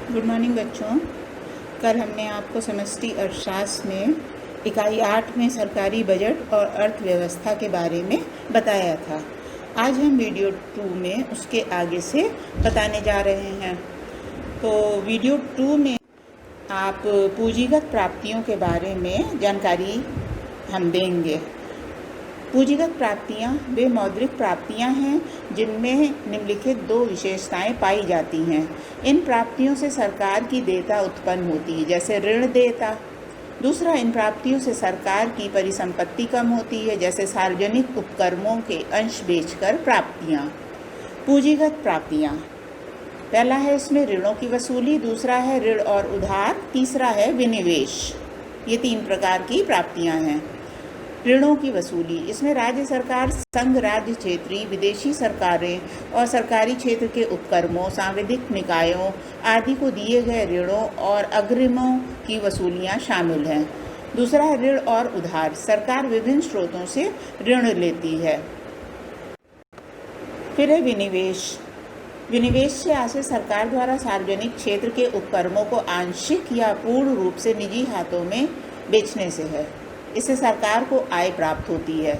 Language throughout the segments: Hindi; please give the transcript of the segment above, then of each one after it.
गुड मॉर्निंग बच्चों। कल हमने आपको समष्टि अर्थशास्त्र में इकाई 8 में सरकारी बजट और अर्थव्यवस्था के बारे में बताया था। आज हम वीडियो 2 में उसके आगे से बताने जा रहे हैं। तो वीडियो 2 में आप पूंजीगत प्राप्तियों के बारे में जानकारी हम देंगे। पूंजीगत प्राप्तियाँ वे मौद्रिक प्राप्तियाँ हैं जिनमें निम्नलिखित दो विशेषताएं पाई जाती हैं। इन प्राप्तियों से सरकार की देयता उत्पन्न होती है, जैसे ऋण देयता। दूसरा, इन प्राप्तियों से सरकार की परिसंपत्ति कम होती है, जैसे सार्वजनिक उपक्रमों के अंश बेचकर प्राप्तियाँ। पूंजीगत प्राप्तियाँ, पहला है इसमें ऋणों की वसूली, दूसरा है ऋण और उधार, तीसरा है विनिवेश। ये 3 प्रकार की प्राप्तियाँ हैं। ऋणों की वसूली, इसमें राज्य सरकार, संघ राज्य क्षेत्रीय, विदेशी सरकारें और सरकारी क्षेत्र के उपक्रमों, सांविधिक निकायों आदि को दिए गए ऋणों और अग्रिमों की वसूलियां शामिल हैं। दूसरा है ऋण और उधार, सरकार विभिन्न स्रोतों से ऋण लेती है। फिर है विनिवेश। विनिवेश से आशय सरकार द्वारा सार्वजनिक क्षेत्र के उपक्रमों को आंशिक या पूर्ण रूप से निजी हाथों में बेचने से है। इससे सरकार को आय प्राप्त होती है।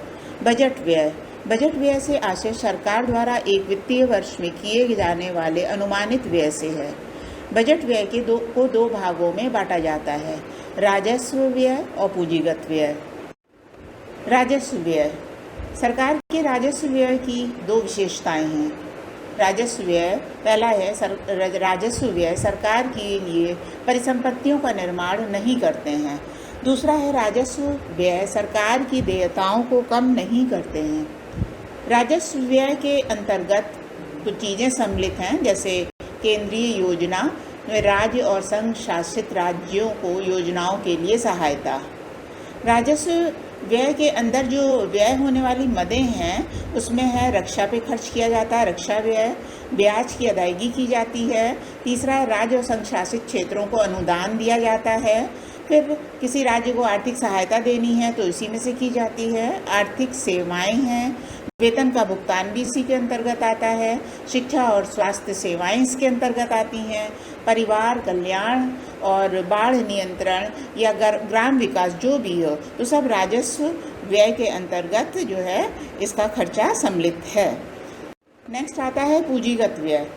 बजट व्यय, बजट व्यय से आशय सरकार द्वारा एक वित्तीय वर्ष में किए जाने वाले अनुमानित व्यय से है। बजट व्यय के दो भागों में बांटा जाता है, राजस्व व्यय और पूंजीगत व्यय। राजस्व व्यय, सरकार के राजस्व व्यय की 2 विशेषताएं हैं। राजस्व व्यय, पहला है राजस्व व्यय सरकार के लिए परिसंपत्तियों का निर्माण नहीं करते हैं। दूसरा है राजस्व व्यय सरकार की देयताओं को कम नहीं करते हैं। राजस्व व्यय के अंतर्गत कुछ चीज़ें सम्मिलित हैं, जैसे केंद्रीय योजना में राज्य और संघ शासित राज्यों को योजनाओं के लिए सहायता। राजस्व व्यय के अंदर जो व्यय होने वाली मदें हैं उसमें है रक्षा पे खर्च किया जाता है, रक्षा व्यय, ब्याज की अदायगी की जाती है। तीसरा है राज्य और संघ शासित क्षेत्रों को अनुदान दिया जाता है। फिर किसी राज्य को आर्थिक सहायता देनी है तो इसी में से की जाती है। आर्थिक सेवाएं हैं, वेतन का भुगतान भी इसी के अंतर्गत आता है। शिक्षा और स्वास्थ्य सेवाएं इसके अंतर्गत आती हैं। परिवार कल्याण और बाढ़ नियंत्रण या ग्राम विकास जो भी हो, तो सब राजस्व व्यय के अंतर्गत जो है इसका खर्चा सम्मिलित है। नेक्स्ट आता है पूंजीगत व्यय।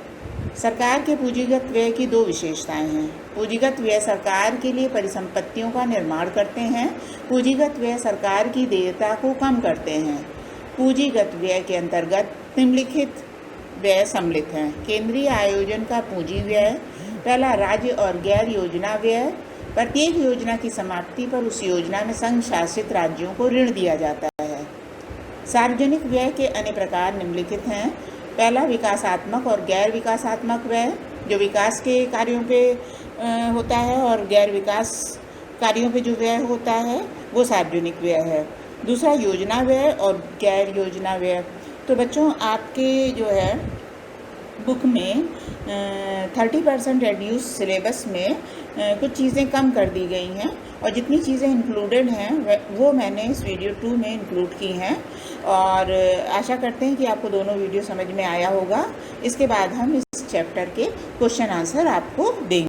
सरकार के पूंजीगत व्यय की 2 विशेषताएं हैं। पूंजीगत व्यय सरकार के लिए परिसंपत्तियों का निर्माण करते हैं। पूंजीगत व्यय सरकार की देयता को कम करते हैं। पूंजीगत व्यय के अंतर्गत निम्नलिखित व्यय सम्मिलित हैं। केंद्रीय आयोजन का पूंजी व्यय, पहला राज्य और गैर योजना व्यय, प्रत्येक योजना की समाप्ति पर उस योजना में संघ शासित राज्यों को ऋण दिया जाता है। सार्वजनिक व्यय के अन्य प्रकार निम्नलिखित हैं। पहला विकासात्मक और गैर विकासात्मक व्यय, जो विकास के कार्यों पे होता है और गैर विकास कार्यों पे जो व्यय होता है वो सार्वजनिक व्यय है। दूसरा योजना व्यय और गैर योजना व्यय। तो बच्चों आपके जो है बुक में 30% रेड्यूस सिलेबस में कुछ चीज़ें कम कर दी गई हैं और जितनी चीज़ें इंक्लूडेड हैं वो मैंने इस वीडियो 2 में इंक्लूड की हैं और आशा करते हैं कि आपको दोनों वीडियो समझ में आया होगा। इसके बाद हम इस चैप्टर के क्वेश्चन आंसर आपको देंगे।